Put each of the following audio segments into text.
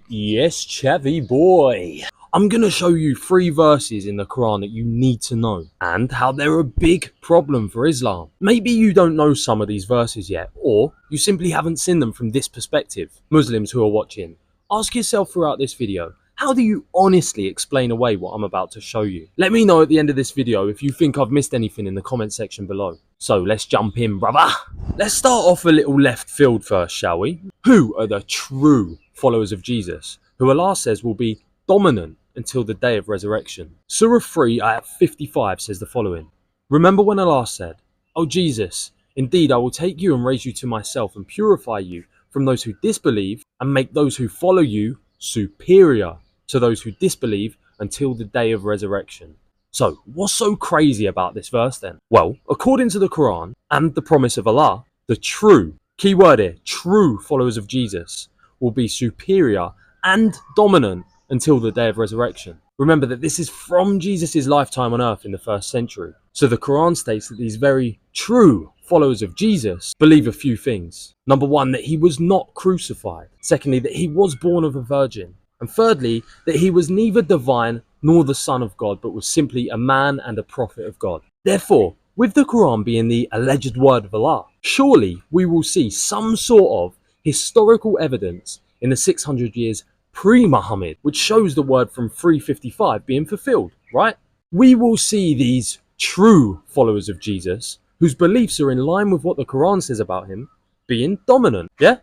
Yes, Chavy boy. I'm going to show you 3 verses in the Quran that you need to know and how they're a big problem for Islam. Maybe you don't know some of these verses yet, or you simply haven't seen them from this perspective. Muslims who are watching, ask yourself throughout this video, how do you honestly explain away what I'm about to show you? Let me know at the end of this video if you think I've missed anything in the comment section below. So let's jump in, brother. Let's start off a little left field first, shall we? Who are the true followers of Jesus, who Allah says will be dominant until the day of resurrection? Surah 3 ayat 55 says the following: Remember when Allah said, "O Jesus, indeed I will take you and raise you to myself and purify you from those who disbelieve and make those who follow you superior to those who disbelieve until the day of resurrection." So, what's so crazy about this verse then? Well, according to the Quran and the promise of Allah, the true, key word here, true followers of Jesus will be superior and dominant until the day of resurrection. Remember that this is from Jesus' lifetime on earth in the 1st century. So the Quran states that these very true followers of Jesus believe a few things. Number 1, that he was not crucified. Secondly, that he was born of a virgin. And thirdly, that he was neither divine nor the Son of God, but was simply a man and a prophet of God. Therefore, with the Quran being the alleged word of Allah, surely we will see some sort of historical evidence in the 600 years pre-Muhammad, which shows the word from 355 being fulfilled, right? We will see these true followers of Jesus, whose beliefs are in line with what the Quran says about him, being dominant, yeah?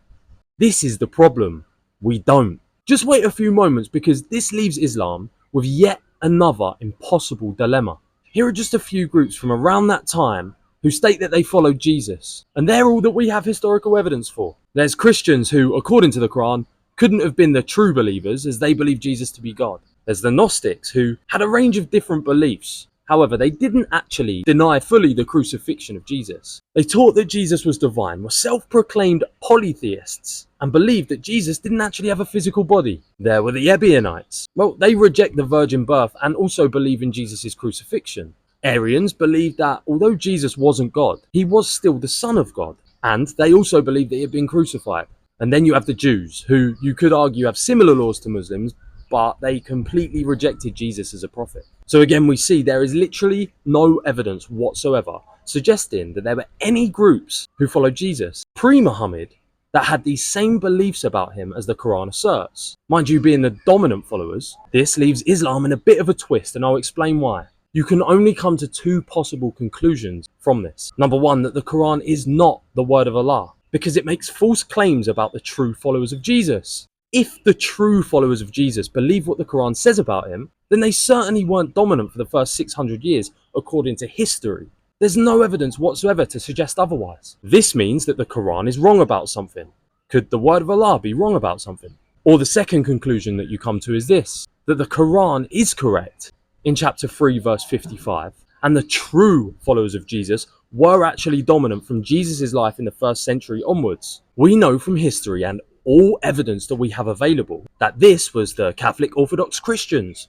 This is the problem. We don't. Just wait a few moments, because this leaves Islam with yet another impossible dilemma. Here are just a few groups from around that time who state that they followed Jesus, and they're all that we have historical evidence for. There's Christians who, according to the Quran, couldn't have been the true believers as they believed Jesus to be God. There's the Gnostics, who had a range of different beliefs. However, they didn't actually deny fully the crucifixion of Jesus. They taught that Jesus was divine, were self-proclaimed polytheists, and believed that Jesus didn't actually have a physical body. There were the Ebionites. Well, they reject the virgin birth and also believe in Jesus' crucifixion. Arians believed that although Jesus wasn't God, he was still the Son of God, and they also believed that he had been crucified. And then you have the Jews, who you could argue have similar laws to Muslims, but they completely rejected Jesus as a prophet. So again, we see there is literally no evidence whatsoever suggesting that there were any groups who followed Jesus pre-Muhammad that had these same beliefs about him as the Quran asserts. Mind you, being the dominant followers, this leaves Islam in a bit of a twist, and I'll explain why. You can only come to 2 possible conclusions from this. Number 1, that the Quran is not the word of Allah, because it makes false claims about the true followers of Jesus. If the true followers of Jesus believe what the Quran says about him, then they certainly weren't dominant for the first 600 years according to history. There's no evidence whatsoever to suggest otherwise. This means that the Quran is wrong about something. Could the word of Allah be wrong about something? Or the second conclusion that you come to is this: that the Quran is correct in chapter 3 verse 55, and the true followers of Jesus were actually dominant from Jesus' life in the 1st century onwards. We know from history and all evidence that we have available that this was the Catholic Orthodox Christians.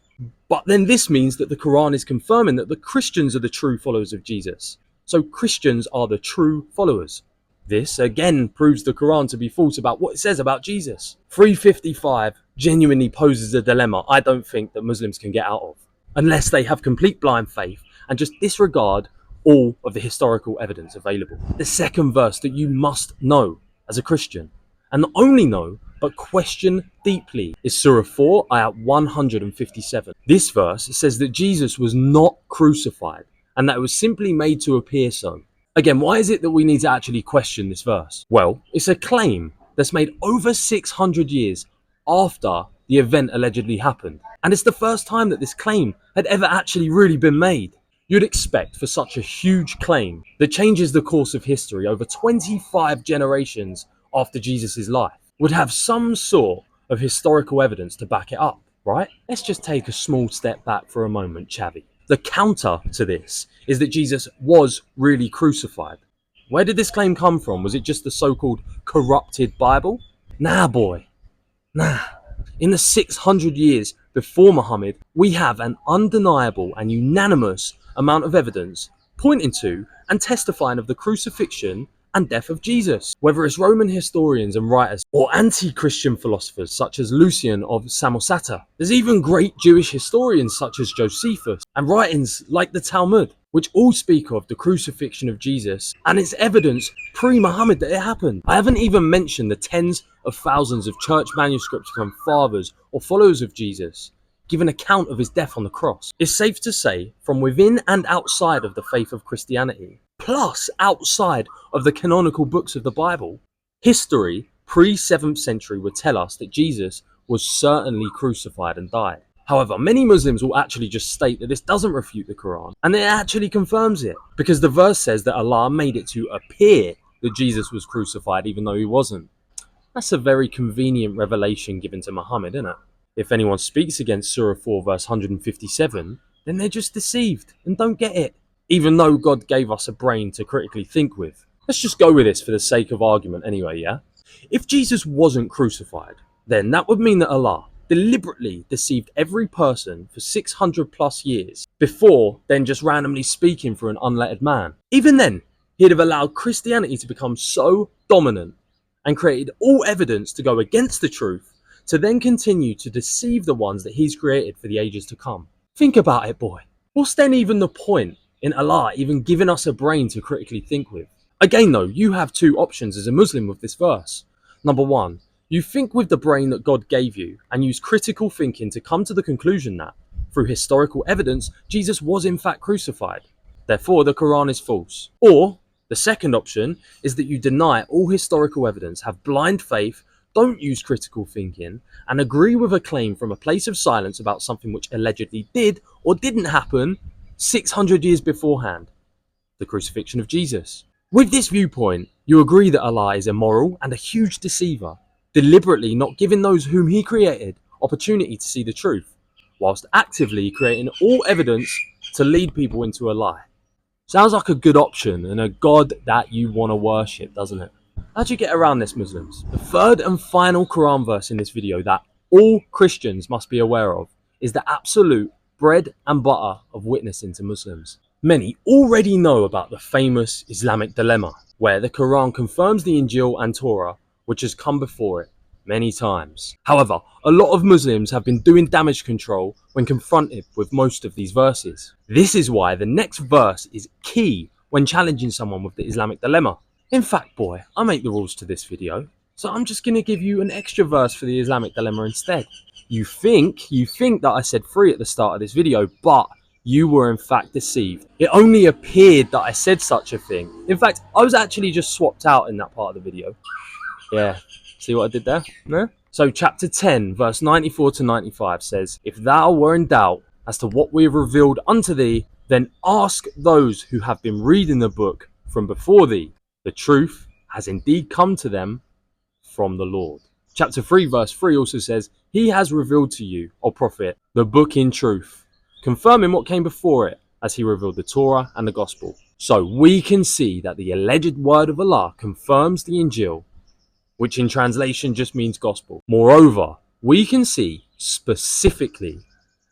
But then this means that the Quran is confirming that the Christians are the true followers of Jesus. So Christians are the true followers. This again proves the Quran to be false about what it says about Jesus. 355 genuinely poses a dilemma I don't think that Muslims can get out of, unless they have complete blind faith and just disregard all of the historical evidence available. The second verse that you must know as a Christian, and not only know, but question deeply, is Surah 4, ayat 157. This verse says that Jesus was not crucified, and that it was simply made to appear so. Again, why is it that we need to actually question this verse? Well, it's a claim that's made over 600 years after the event allegedly happened. And it's the first time that this claim had ever actually really been made. You'd expect for such a huge claim that changes the course of history over 25 generations after Jesus' life would have some sort of historical evidence to back it up, right? Let's just take a small step back for a moment, Chavy. The counter to this is that Jesus was really crucified. Where did this claim come from? Was it just the so-called corrupted Bible? Nah, boy. Nah. In the 600 years before Muhammad, we have an undeniable and unanimous amount of evidence pointing to and testifying of the crucifixion and death of Jesus. Whether it's Roman historians and writers or anti-Christian philosophers such as Lucian of Samosata, there's even great Jewish historians such as Josephus and writings like the Talmud, which all speak of the crucifixion of Jesus and its evidence pre-Muhammad that it happened. I haven't even mentioned the tens of thousands of church manuscripts from fathers or followers of Jesus give an account of his death on the cross. It's safe to say, from within and outside of the faith of Christianity, plus outside of the canonical books of the Bible, history pre-7th century would tell us that Jesus was certainly crucified and died. However, many Muslims will actually just state that this doesn't refute the Quran, and it actually confirms it, because the verse says that Allah made it to appear that Jesus was crucified even though he wasn't. That's a very convenient revelation given to Muhammad, isn't it? If anyone speaks against Surah 4 verse 157, then they're just deceived and don't get it, even though God gave us a brain to critically think with. Let's just go with this for the sake of argument anyway, yeah? If Jesus wasn't crucified, then that would mean that Allah deliberately deceived every person for 600 plus years before then just randomly speaking through an unlettered man. Even then, he'd have allowed Christianity to become so dominant and created all evidence to go against the truth to then continue to deceive the ones that he's created for the ages to come. Think about it, boy. What's then even the point in Allah even giving us a brain to critically think with? Again though, you have two options as a Muslim with this verse. Number one, you think with the brain that God gave you and use critical thinking to come to the conclusion that, through historical evidence, Jesus was in fact crucified. Therefore, the Quran is false. Or, the second option is that you deny all historical evidence, have blind faith, don't use critical thinking, and agree with a claim from a place of silence about something which allegedly did or didn't happen 600 years beforehand, the crucifixion of Jesus. With this viewpoint, you agree that Allah is immoral and a huge deceiver, deliberately not giving those whom he created opportunity to see the truth, whilst actively creating all evidence to lead people into a lie. Sounds like a good option and a God that you want to worship, doesn't it? How'd you get around this, Muslims? The third and final Quran verse in this video that all Christians must be aware of is the absolute bread and butter of witnessing to Muslims. Many already know about the famous Islamic Dilemma, where the Quran confirms the Injil and Torah, which has come before it many times. However, a lot of Muslims have been doing damage control when confronted with most of these verses. This is why the next verse is key when challenging someone with the Islamic Dilemma. In fact, boy, I make the rules to this video, so I'm just going to give you an extra verse for the Islamic Dilemma instead. You think that I said 3 at the start of this video, but you were in fact deceived. It only appeared that I said such a thing. In fact, I was actually just swapped out in that part of the video. Yeah, see what I did there? No? So chapter 10, verse 94 to 95 says, "If thou were in doubt as to what we have revealed unto thee, then ask those who have been reading the book from before thee. The truth has indeed come to them from the Lord." Chapter 3 verse 3 also says, "He has revealed to you, O Prophet, the book in truth, confirming what came before it, as he revealed the Torah and the Gospel." So we can see that the alleged word of Allah confirms the Injil, which in translation just means gospel. Moreover, we can see specifically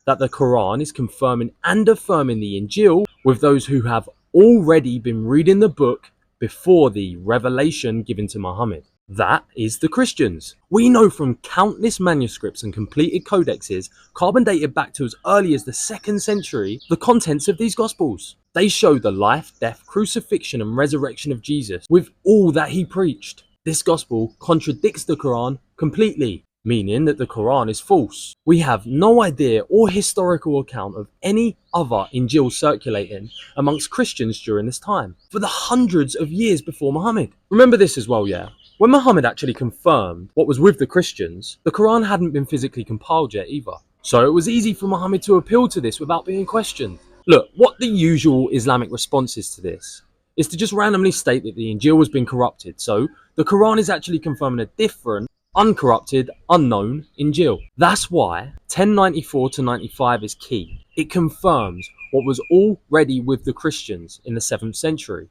that the Quran is confirming and affirming the Injil with those who have already been reading the book before the revelation given to Muhammad. That is the Christians. We know from countless manuscripts and completed codexes, carbon dated back to as early as the 2nd century, the contents of these Gospels. They show the life, death, crucifixion and resurrection of Jesus with all that he preached. This Gospel contradicts the Quran completely, meaning that the Quran is false. We have no idea or historical account of any other Injil circulating amongst Christians during this time, for the hundreds of years before Muhammad. Remember this as well, yeah? When Muhammad actually confirmed what was with the Christians, the Quran hadn't been physically compiled yet either. So it was easy for Muhammad to appeal to this without being questioned. Look, what the usual Islamic response is to this is to just randomly state that the Injil has been corrupted. So the Quran is actually confirming a different, uncorrupted, unknown Injil. That's why 1094 to 95 is key. It confirms what was already with the Christians in the 7th century.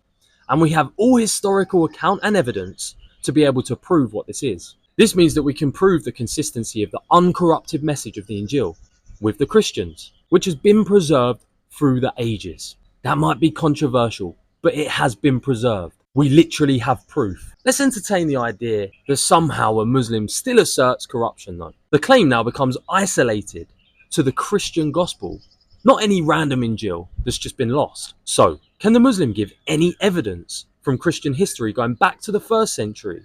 And we have all historical account and evidence to be able to prove what this is. This means that we can prove the consistency of the uncorrupted message of the Injil with the Christians, which has been preserved through the ages. That might be controversial, but it has been preserved. We literally have proof. Let's entertain the idea that somehow a Muslim still asserts corruption though. The claim now becomes isolated to the Christian gospel, not any random Injil that's just been lost. So, can the Muslim give any evidence from Christian history going back to the 1st century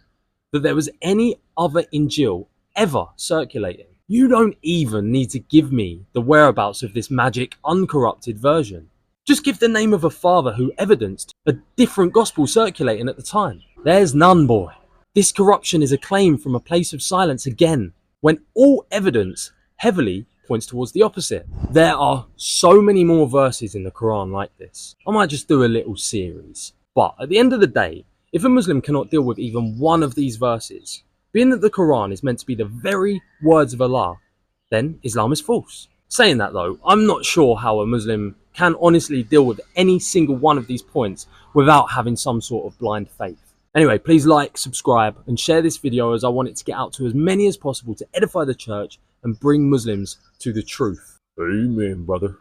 that there was any other Injil ever circulating? You don't even need to give me the whereabouts of this magic, uncorrupted version. Just give the name of a father who evidenced a different gospel circulating at the time. There's none, boy. This corruption is a claim from a place of silence again, when all evidence heavily points towards the opposite. There are so many more verses in the Quran like this. I might just do a little series. But at the end of the day, if a Muslim cannot deal with even one of these verses, being that the Quran is meant to be the very words of Allah, then Islam is false. Saying that though, I'm not sure how a Muslim can honestly deal with any single one of these points without having some sort of blind faith. Anyway, please like, subscribe and share this video, as I want it to get out to as many as possible to edify the church and bring Muslims to the truth. Amen, brother.